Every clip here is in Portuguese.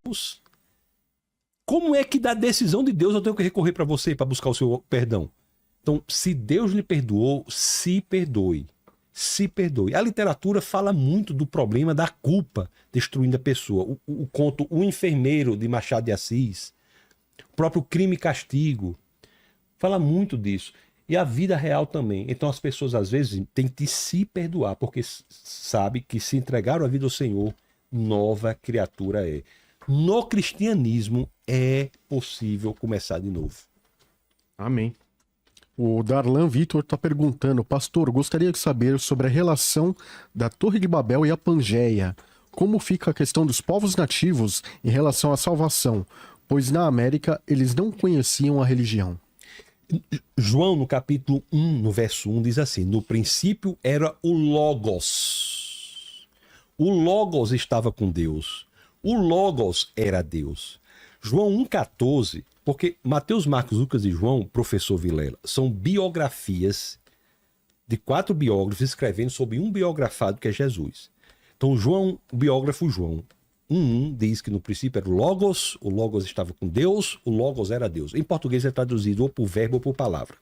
tempos. Como é que da decisão de Deus eu tenho que recorrer para você para buscar o seu perdão? Então, se Deus lhe perdoou, se perdoe. Se perdoe. A literatura fala muito do problema da culpa destruindo a pessoa. O conto O Enfermeiro, de Machado de Assis, o próprio Crime e Castigo, fala muito disso. E a vida real também. Então as pessoas às vezes têm que se perdoar, porque sabe que se entregaram a vida ao Senhor, nova criatura é. No cristianismo é possível começar de novo. Amém. O Darlan Vitor está perguntando: pastor, gostaria de saber sobre a relação da Torre de Babel e a Pangeia. Como fica a questão dos povos nativos em relação à salvação? Pois na América eles não conheciam a religião. João, no capítulo 1, no verso 1, diz assim: no princípio era o Logos. O Logos estava com Deus. O Logos era Deus. João 1,14, porque Mateus, Marcos, Lucas e João, professor Vilela, são biografias de 4 biógrafos escrevendo sobre um biografado que é Jesus. Então João, o biógrafo João 1,1 diz que no princípio era o Logos estava com Deus, o Logos era Deus. Em português é traduzido ou por verbo ou por palavra.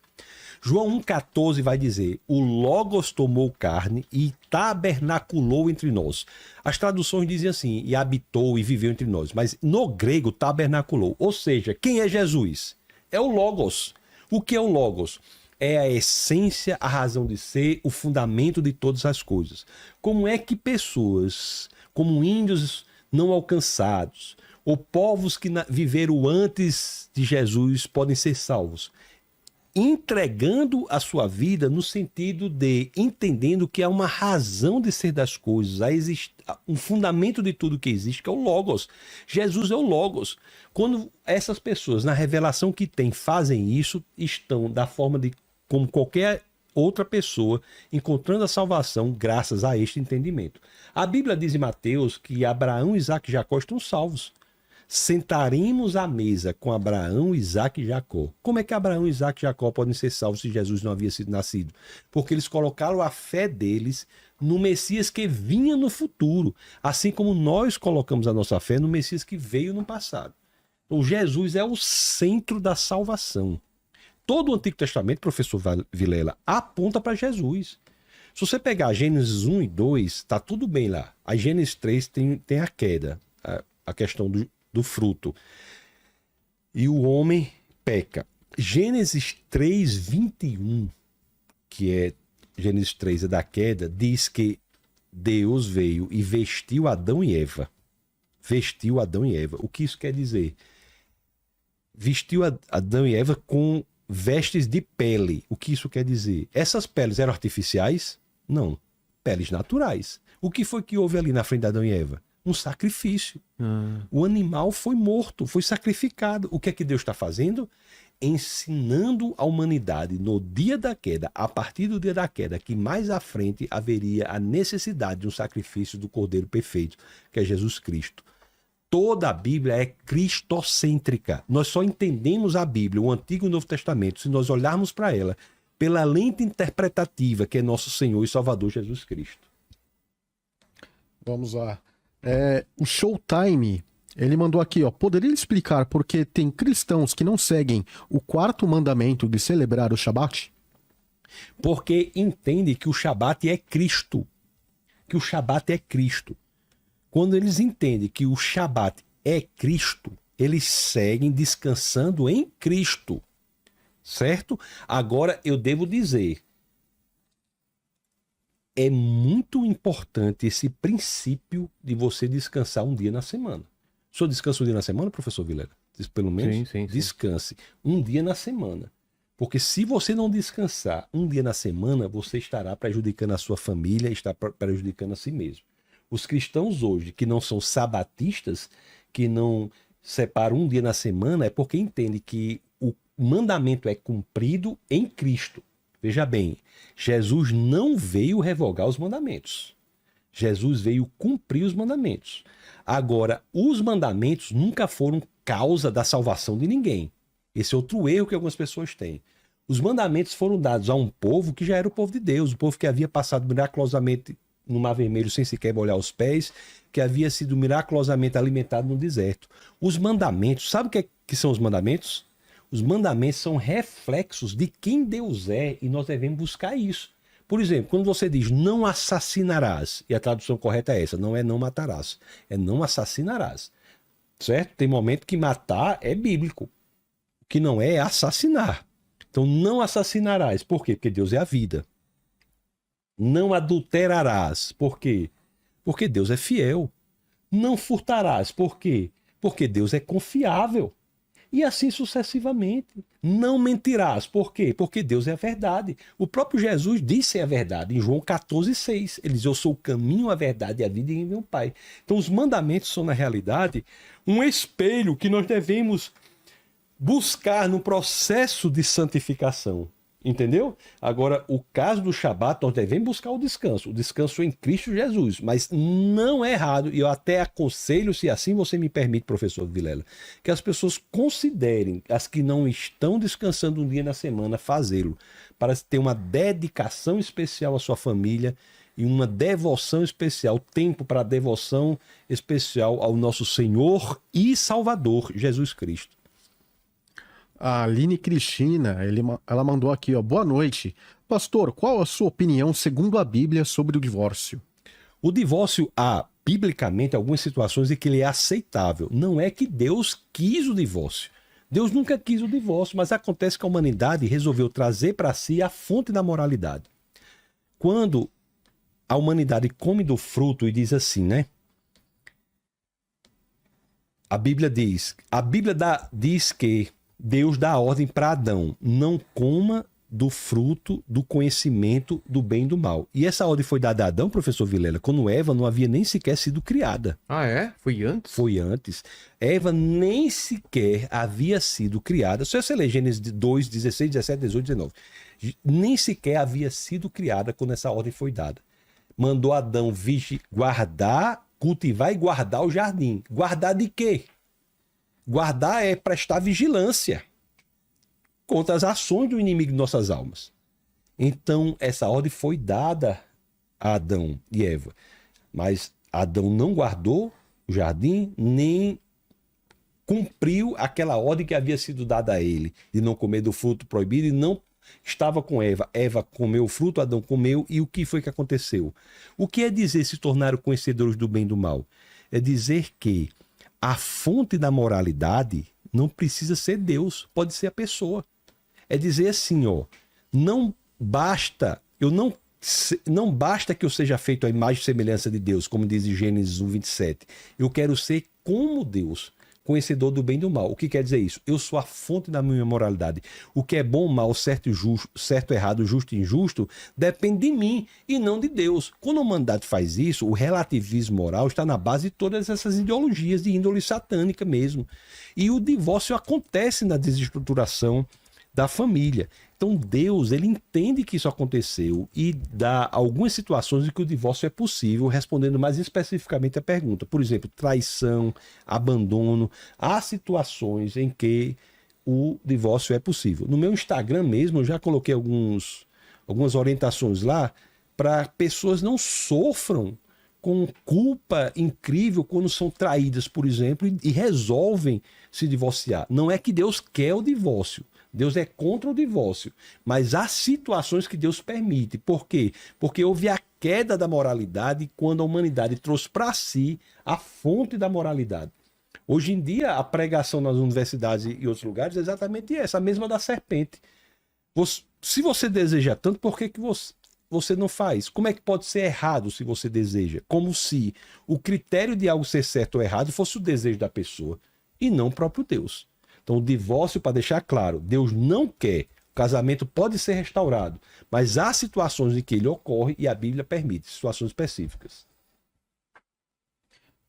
João 1,14 vai dizer: o Logos tomou carne e tabernaculou entre nós. As traduções dizem assim: e habitou e viveu entre nós. Mas no grego, tabernaculou. Ou seja, quem é Jesus? É o Logos. O que é o Logos? É a essência, a razão de ser, o fundamento de todas as coisas. Como é que pessoas, como índios não alcançados, ou povos que viveram antes de Jesus podem ser salvos? Entregando a sua vida no sentido de entendendo que há uma razão de ser das coisas, há um fundamento de tudo que existe, que é o Logos. Jesus é o Logos. Quando essas pessoas, na revelação que têm, fazem isso, estão da forma de como qualquer outra pessoa, encontrando a salvação graças a este entendimento. A Bíblia diz em Mateus que Abraão, Isaque e Jacó estão salvos. Sentaremos à mesa com Abraão, Isaque e Jacó. Como é que Abraão, Isaque e Jacó podem ser salvos se Jesus não havia sido nascido? Porque eles colocaram a fé deles no Messias que vinha no futuro, assim como nós colocamos a nossa fé no Messias que veio no passado. Então Jesus é o centro da salvação. Todo o Antigo Testamento, professor Vilela, aponta para Jesus. Se você pegar Gênesis 1 e 2, está tudo bem lá. A Gênesis 3 tem a queda, a questão do fruto. E o homem peca. Gênesis 3, 21, que é Gênesis 3 é da queda, diz que Deus veio e vestiu Adão e Eva. Vestiu Adão e Eva. O que isso quer dizer? Vestiu Adão e Eva com vestes de pele. O que isso quer dizer? Essas peles eram artificiais? Não. Peles naturais. O que foi que houve ali na frente de Adão e Eva? Um sacrifício. O animal foi morto, foi sacrificado. O que é que Deus está fazendo? Ensinando a humanidade no dia da queda, a partir do dia da queda, que mais à frente haveria a necessidade de um sacrifício do Cordeiro perfeito, que é Jesus Cristo. Toda a Bíblia é cristocêntrica. Nós só entendemos a Bíblia, o Antigo e o Novo Testamento, se nós olharmos para ela pela lente interpretativa que é nosso Senhor e Salvador Jesus Cristo. Vamos lá. O Showtime, ele mandou aqui, ó: poderia explicar por que tem cristãos que não seguem o 4º mandamento de celebrar o Shabat? Porque entende que o Shabat é Cristo. Que o Shabat é Cristo. Quando eles entendem que o Shabat é Cristo, eles seguem descansando em Cristo. Certo? Agora eu devo dizer, é muito importante esse princípio de você descansar um dia na semana. O senhor descansa um dia na semana, professor Vilela? Pelo menos sim. descanse um dia na semana. Porque se você não descansar um dia na semana, você estará prejudicando a sua família, está prejudicando a si mesmo. Os cristãos hoje, que não são sabatistas, que não separam um dia na semana, é porque entendem que o mandamento é cumprido em Cristo. Veja bem, Jesus não veio revogar os mandamentos. Jesus veio cumprir os mandamentos. Agora, os mandamentos nunca foram causa da salvação de ninguém. Esse é outro erro que algumas pessoas têm. Os mandamentos foram dados a um povo que já era o povo de Deus, o povo que havia passado miraculosamente no Mar Vermelho sem sequer molhar os pés, que havia sido miraculosamente alimentado no deserto. Os mandamentos, sabe o que são os mandamentos? Os mandamentos são reflexos de quem Deus é e nós devemos buscar isso. Por exemplo, quando você diz não assassinarás, e a tradução correta é essa, não é não matarás, é não assassinarás. Certo? Tem momento que matar é bíblico. O que não é assassinar. Então não assassinarás. Por quê? Porque Deus é a vida. Não adulterarás. Por quê? Porque Deus é fiel. Não furtarás. Por quê? Porque Deus é confiável. E assim sucessivamente. Não mentirás. Por quê? Porque Deus é a verdade. O próprio Jesus disse a verdade em João 14,6. Ele diz, eu sou o caminho, a verdade e a vida e em meu Pai. Então os mandamentos são, na realidade, um espelho que nós devemos buscar no processo de santificação. Entendeu? Agora, o caso do Shabat, nós devemos buscar o descanso em Cristo Jesus, mas não é errado, e eu até aconselho, se assim você me permite, professor Vilela, que as pessoas considerem, as que não estão descansando um dia na semana, fazê-lo, para ter uma dedicação especial à sua família e uma devoção especial, tempo para devoção especial ao nosso Senhor e Salvador, Jesus Cristo. A Aline Cristina, ela mandou aqui, ó, boa noite. Pastor, qual a sua opinião segundo a Bíblia sobre o divórcio? O divórcio há, biblicamente, algumas situações em que ele é aceitável. Não é que Deus quis o divórcio. Deus nunca quis o divórcio, mas acontece que a humanidade resolveu trazer para si a fonte da moralidade. Quando a humanidade come do fruto e diz assim, né? A Bíblia diz que Deus dá a ordem para Adão, não coma do fruto do conhecimento do bem e do mal. E essa ordem foi dada a Adão, professor Vilela, quando Eva não havia nem sequer sido criada. Ah, é? Foi antes? Foi antes. Eva nem sequer havia sido criada. Só você ler Gênesis 2, 16, 17, 18, 19. Nem sequer havia sido criada quando essa ordem foi dada. Mandou Adão guardar, cultivar e guardar o jardim. Guardar de quê? Guardar é prestar vigilância contra as ações do inimigo de nossas almas. Então, essa ordem foi dada a Adão e Eva. Mas Adão não guardou o jardim, nem cumpriu aquela ordem que havia sido dada a ele, de não comer do fruto proibido, e não estava com Eva. Eva comeu o fruto, Adão comeu, e o que foi que aconteceu? O que é dizer se tornaram conhecedores do bem e do mal? É dizer que a fonte da moralidade não precisa ser Deus, pode ser a pessoa. É dizer assim, ó, não basta que eu seja feito à imagem e semelhança de Deus, como diz em Gênesis 1:27. Eu quero ser como Deus, conhecedor do bem e do mal. O que quer dizer isso? Eu sou a fonte da minha moralidade. O que é bom, mal, certo, errado, justo e injusto, depende de mim e não de Deus. Quando a humanidade faz isso, o relativismo moral está na base de todas essas ideologias de índole satânica mesmo. E o divórcio acontece na desestruturação da família. Então Deus, ele entende que isso aconteceu e dá algumas situações em que o divórcio é possível, respondendo mais especificamente a pergunta. Por exemplo, traição, abandono. Há situações em que o divórcio é possível. No meu Instagram mesmo, eu já coloquei algumas orientações lá para pessoas não sofram com culpa incrível quando são traídas, por exemplo, e resolvem se divorciar. Não é que Deus quer o divórcio. Deus é contra o divórcio, mas há situações que Deus permite. Por quê? Porque houve a queda da moralidade quando a humanidade trouxe para si a fonte da moralidade. Hoje em dia, a pregação nas universidades e outros lugares é exatamente essa, a mesma da serpente. Se você deseja tanto, por que você não faz? Como é que pode ser errado se você deseja? Como se o critério de algo ser certo ou errado fosse o desejo da pessoa e não o próprio Deus. Então, o divórcio, para deixar claro, Deus não quer. O casamento pode ser restaurado, mas há situações em que ele ocorre e a Bíblia permite, situações específicas.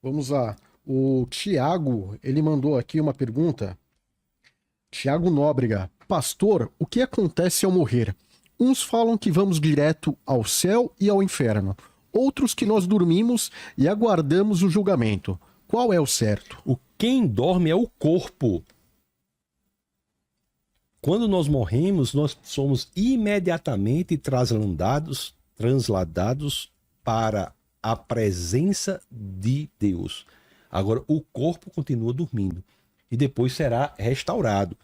Vamos lá. O Tiago, ele mandou aqui uma pergunta. Tiago Nóbrega. Pastor, o que acontece ao morrer? Uns falam que vamos direto ao céu e ao inferno. Outros que nós dormimos e aguardamos o julgamento. Qual é o certo? Quem dorme é o corpo. Quando nós morremos, nós somos imediatamente transladados para a presença de Deus. Agora, o corpo continua dormindo e depois será restaurado.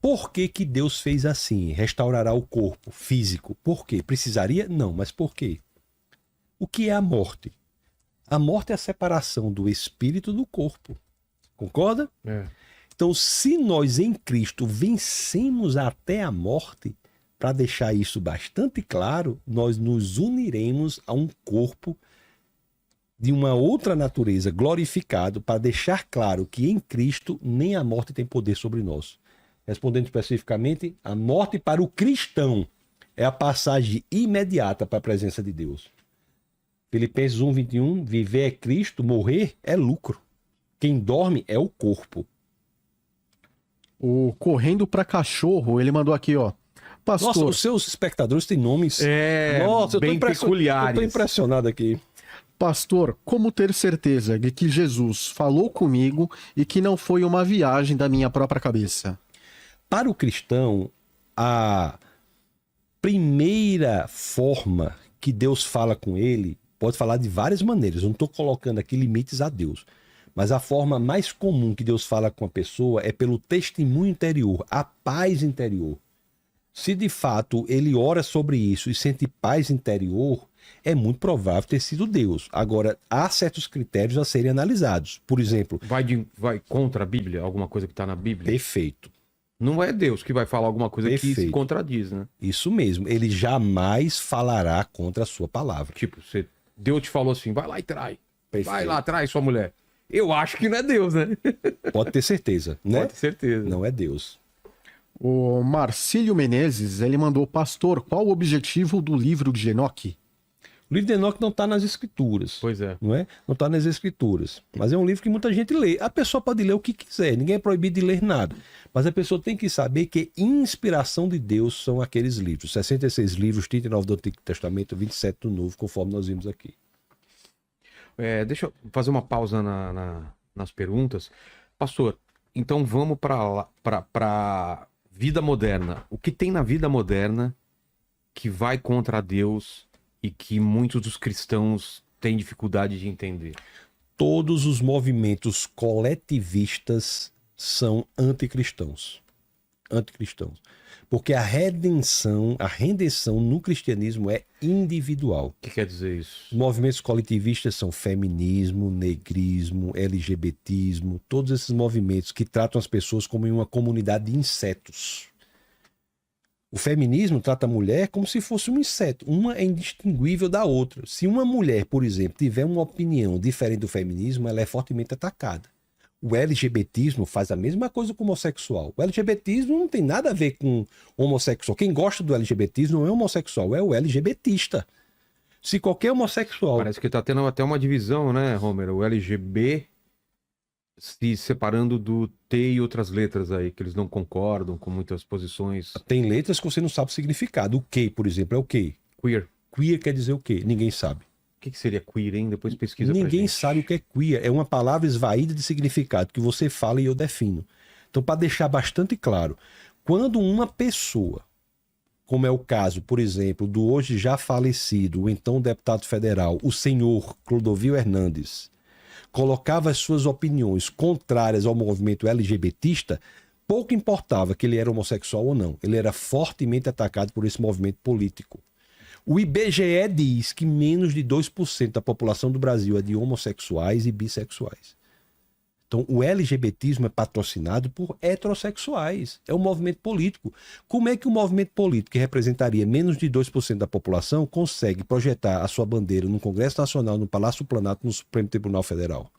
Por que que Deus fez assim? Restaurará o corpo físico. Por quê? Precisaria? Não, mas por quê? O que é a morte? A morte é a separação do espírito do corpo. Concorda? É. Então, se nós em Cristo vencemos até a morte, para deixar isso bastante claro, nós nos uniremos a um corpo de uma outra natureza glorificado, para deixar claro que em Cristo nem a morte tem poder sobre nós. Respondendo especificamente, a morte para o cristão é a passagem imediata para a presença de Deus. Filipenses 1:21, viver é Cristo, morrer é lucro. Quem dorme é o corpo. O Correndo pra Cachorro, ele mandou aqui, ó. Pastor, Nossa, os seus espectadores têm nomes. Nossa, bem peculiares. Eu tô impressionado aqui. pastor, como ter certeza de que Jesus falou comigo e que não foi uma viagem da minha própria cabeça? Para o cristão, a primeira forma que Deus fala com ele, pode falar de várias maneiras, eu não estou colocando aqui limites a Deus, mas a forma mais comum que Deus fala com a pessoa é pelo testemunho interior, a paz interior. Se de fato ele ora sobre isso e sente paz interior, é muito provável ter sido Deus. Agora, há certos critérios a serem analisados. Por exemplo... Vai contra a Bíblia? Alguma coisa que está na Bíblia? Perfeito. Não é Deus que vai falar alguma coisa que se Perfeito. contradiz, né? Isso mesmo. Ele jamais falará contra a sua palavra. Tipo, Deus te falou assim, vai lá e trai. Perfeito. Vai lá, trai sua mulher. Eu acho que não é Deus, né? Pode ter certeza, né? Pode ter certeza. Não é Deus. O Marcílio Menezes, ele mandou, pastor, qual o objetivo do livro de Enoque? O livro de Enoque não está nas escrituras. Pois é. Não é? Não está nas escrituras. Mas é um livro que muita gente lê. A pessoa pode ler o que quiser. Ninguém é proibido de ler nada. Mas a pessoa tem que saber que inspiração de Deus são aqueles livros. 66 livros, 39 do Antigo Testamento, 27 do Novo, conforme nós vimos aqui. Deixa eu fazer uma pausa nas perguntas. Pastor, então vamos para vida moderna. O que tem na vida moderna que vai contra Deus e que muitos dos cristãos têm dificuldade de entender? Todos os movimentos coletivistas são anticristãos. Anticristãos. Porque a redenção no cristianismo é individual. O que quer dizer isso? Os movimentos coletivistas são feminismo, negrismo, LGBTismo, todos esses movimentos que tratam as pessoas como em uma comunidade de insetos. O feminismo trata a mulher como se fosse um inseto. Uma é indistinguível da outra. Se uma mulher, por exemplo, tiver uma opinião diferente do feminismo, ela é fortemente atacada. O LGBTismo faz a mesma coisa com o homossexual. O LGBTismo não tem nada a ver com homossexual. Quem gosta do LGBTismo não é homossexual, é o LGBTista. Se qualquer homossexual... Parece que está tendo até uma divisão, né, Homer? O LGB se separando do T e outras letras aí, que eles não concordam com muitas posições. Tem letras que você não sabe o significado. O que, por exemplo, é o quê? Queer. Queer quer dizer o quê? Ninguém sabe. O que seria queer, hein? Depois pesquisa pra Ninguém gente. sabe o que é queer. É uma palavra esvaída de significado que você fala e eu defino. Então, para deixar bastante claro, quando uma pessoa, como é o caso, por exemplo, do hoje já falecido, o então deputado federal, o senhor Clodovil Hernandes, colocava as suas opiniões contrárias ao movimento LGBTista, pouco importava que ele era homossexual ou não. Ele era fortemente atacado por esse movimento político. O IBGE diz que menos de 2% da população do Brasil é de homossexuais e bissexuais. Então, o LGBTismo é patrocinado por heterossexuais. É um movimento político. Como é que um movimento político que representaria menos de 2% da população consegue projetar a sua bandeira no Congresso Nacional, no Palácio do Planalto, no Supremo Tribunal Federal?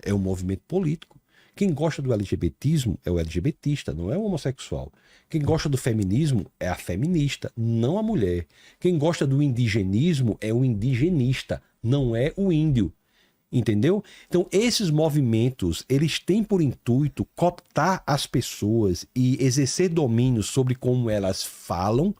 É um movimento político. Quem gosta do LGBTismo é o LGBTista, não é o homossexual. Quem gosta do feminismo é a feminista, não a mulher. Quem gosta do indigenismo é o indigenista, não é o índio. Entendeu? Então, esses movimentos, eles têm por intuito cooptar as pessoas e exercer domínio sobre como elas falam,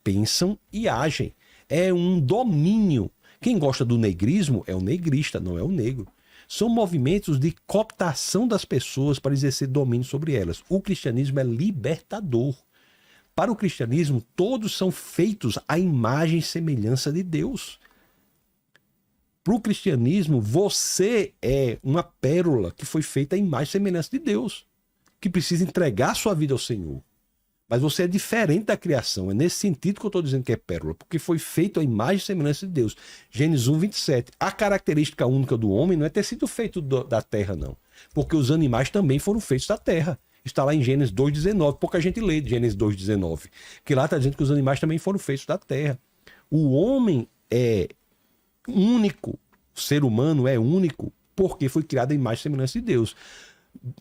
pensam e agem. É um domínio. Quem gosta do negrismo é o negrista, não é o negro. São movimentos de cooptação das pessoas para exercer domínio sobre elas. O cristianismo é libertador. Para o cristianismo, todos são feitos à imagem e semelhança de Deus. para o cristianismo, você é uma pérola que foi feita à imagem e semelhança de Deus, que precisa entregar sua vida ao Senhor. Mas você é diferente da criação. É nesse sentido que eu estou dizendo que é pérola, porque foi feito à imagem e semelhança de Deus. Gênesis 1, 27. A característica única do homem não é ter sido feito da terra, não. Porque os animais também foram feitos da terra. Está lá em Gênesis 2,19. Pouca gente lê Gênesis 2,19. Que lá está dizendo que os animais também foram feitos da terra. O homem é único. O ser humano é único porque foi criado à imagem e semelhança de Deus.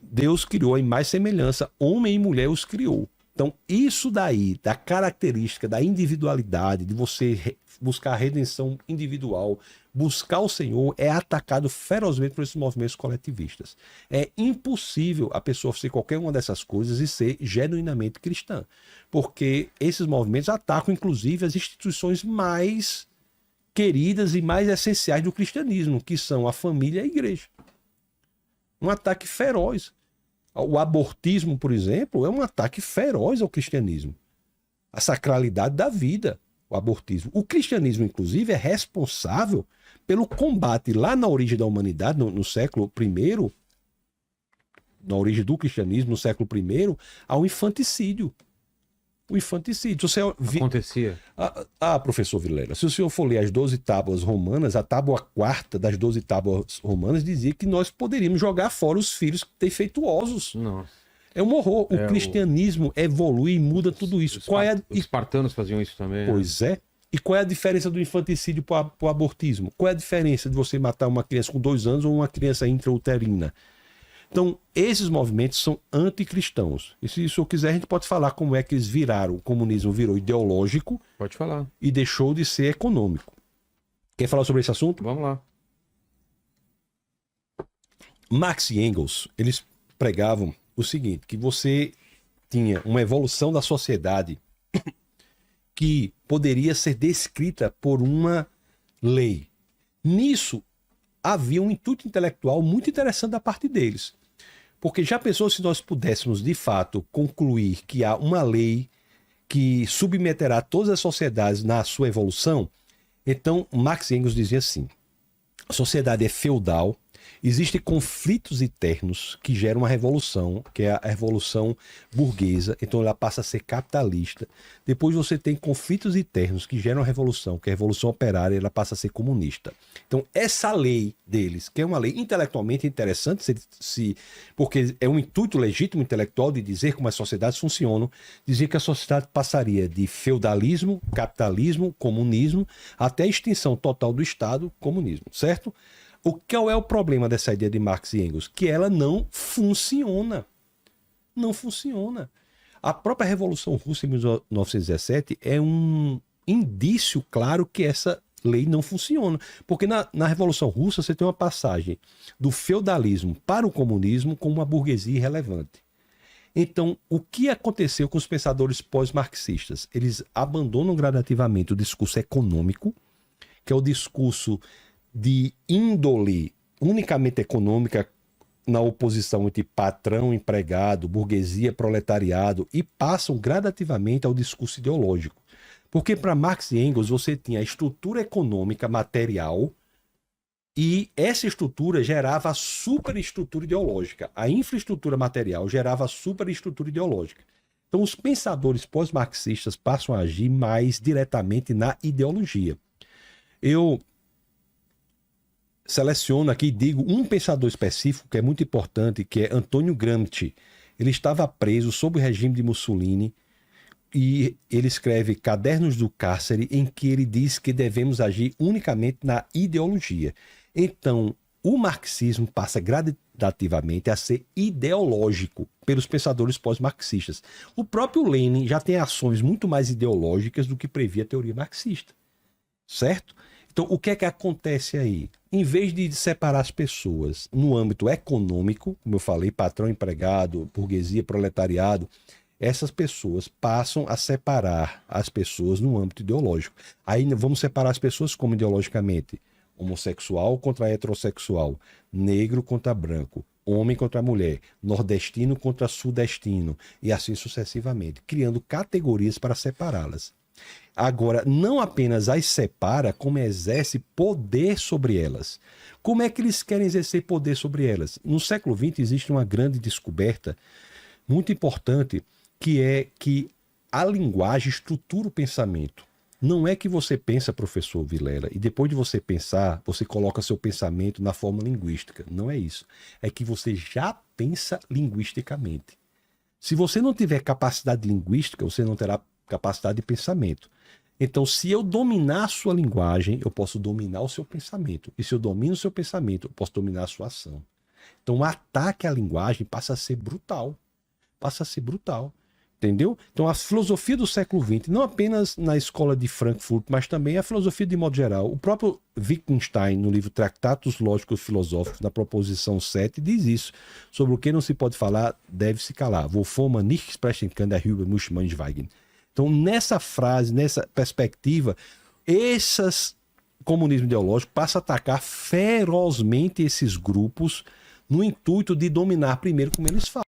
Deus criou a imagem e semelhança. Homem e mulher os criou. Então, isso daí, da característica, da individualidade, de você buscar a redenção individual, buscar o Senhor, é atacado ferozmente por esses movimentos coletivistas. É impossível a pessoa ser qualquer uma dessas coisas e ser genuinamente cristã, porque esses movimentos atacam, inclusive, as instituições mais queridas e mais essenciais do cristianismo, que são a família e a igreja. Um ataque feroz. O abortismo, por exemplo, é um ataque feroz ao cristianismo. A sacralidade da vida, o abortismo. O cristianismo, inclusive, é responsável pelo combate lá na origem da humanidade, no século I, na origem do cristianismo, no século I, ao infanticídio. O infanticídio. Acontecia. Professor Vilela, se o senhor for ler as 12 tábuas romanas, a tábua quarta das 12 tábuas romanas dizia que nós poderíamos jogar fora os filhos defeituosos. Nossa. É um horror. O cristianismo evolui e muda tudo isso. Os espartanos faziam isso também. Pois é. E qual é a diferença do infanticídio para o abortismo? Qual é a diferença de você matar uma criança com 2 anos ou uma criança intrauterina? Então, esses movimentos são anticristãos. E se o senhor quiser, a gente pode falar como é que eles viraram. O comunismo virou ideológico. Pode falar. E deixou de ser econômico. Quer falar sobre esse assunto? Vamos lá. Marx e Engels, eles pregavam o seguinte, que você tinha uma evolução da sociedade que poderia ser descrita por uma lei. Nisso, havia um intuito intelectual muito interessante da parte deles. Porque já pensou se nós pudéssemos, de fato, concluir que há uma lei que submeterá todas as sociedades na sua evolução? Então, Marx e Engels diziam assim, a sociedade é feudal, existem conflitos internos que geram uma revolução, que é a revolução burguesa, então ela passa a ser capitalista. Depois você tem conflitos internos que geram a revolução, que é a revolução operária, ela passa a ser comunista. Então essa lei deles, que é uma lei intelectualmente interessante, porque é um intuito legítimo intelectual de dizer como as sociedades funcionam, dizer que a sociedade passaria de feudalismo, capitalismo, comunismo, até a extinção total do Estado, comunismo, certo? Qual é o problema dessa ideia de Marx e Engels? Que ela não funciona. Não funciona. A própria Revolução Russa em 1917 é um indício claro que essa lei não funciona. Porque na Revolução Russa você tem uma passagem do feudalismo para o comunismo com uma burguesia irrelevante. Então, o que aconteceu com os pensadores pós-marxistas? Eles abandonam gradativamente o discurso econômico, que é o discurso de índole unicamente econômica na oposição entre patrão, empregado, burguesia, proletariado, e passam gradativamente ao discurso ideológico. Porque para Marx e Engels você tinha a estrutura econômica material e essa estrutura gerava a superestrutura ideológica. A infraestrutura material gerava a superestrutura ideológica. Então os pensadores pós-marxistas passam a agir mais diretamente na ideologia. Eu seleciono aqui e digo um pensador específico que é muito importante, que é Antônio Gramsci. Ele estava preso sob o regime de Mussolini e ele escreve Cadernos do Cárcere, em que ele diz que devemos agir unicamente na ideologia. Então, o marxismo passa gradativamente a ser ideológico pelos pensadores pós-marxistas. O próprio Lenin já tem ações muito mais ideológicas do que previa a teoria marxista, certo? Então, o que é que acontece aí? Em vez de separar as pessoas no âmbito econômico, como eu falei, patrão, empregado, burguesia, proletariado, essas pessoas passam a separar as pessoas no âmbito ideológico. Aí vamos separar as pessoas como ideologicamente? Homossexual contra heterossexual, negro contra branco, homem contra mulher, nordestino contra sudestino, e assim sucessivamente, criando categorias para separá-las. Agora, não apenas as separa, como exerce poder sobre elas. Como é que eles querem exercer poder sobre elas? No século XX existe uma grande descoberta muito importante, que é que a linguagem estrutura o pensamento. Não é que você pensa, professor Vilela, e depois de você pensar, você coloca seu pensamento na forma linguística. Não é isso. É que você já pensa linguisticamente. Se você não tiver capacidade linguística, você não terá capacidade de pensamento. Então, se eu dominar a sua linguagem, eu posso dominar o seu pensamento. E se eu domino o seu pensamento, eu posso dominar a sua ação. Então, o ataque à linguagem passa a ser brutal. Passa a ser brutal. Entendeu? Então, a filosofia do século XX, não apenas na escola de Frankfurt, mas também a filosofia de modo geral. O próprio Wittgenstein, no livro Tratados Lógicos Filosóficos, na proposição 7, diz isso. Sobre o que não se pode falar, deve-se calar. Wovon man nicht sprechen kann, darüber muss man schweigen. Então, nessa frase, nessa perspectiva, esses comunismo ideológico passa a atacar ferozmente esses grupos no intuito de dominar primeiro como eles falam.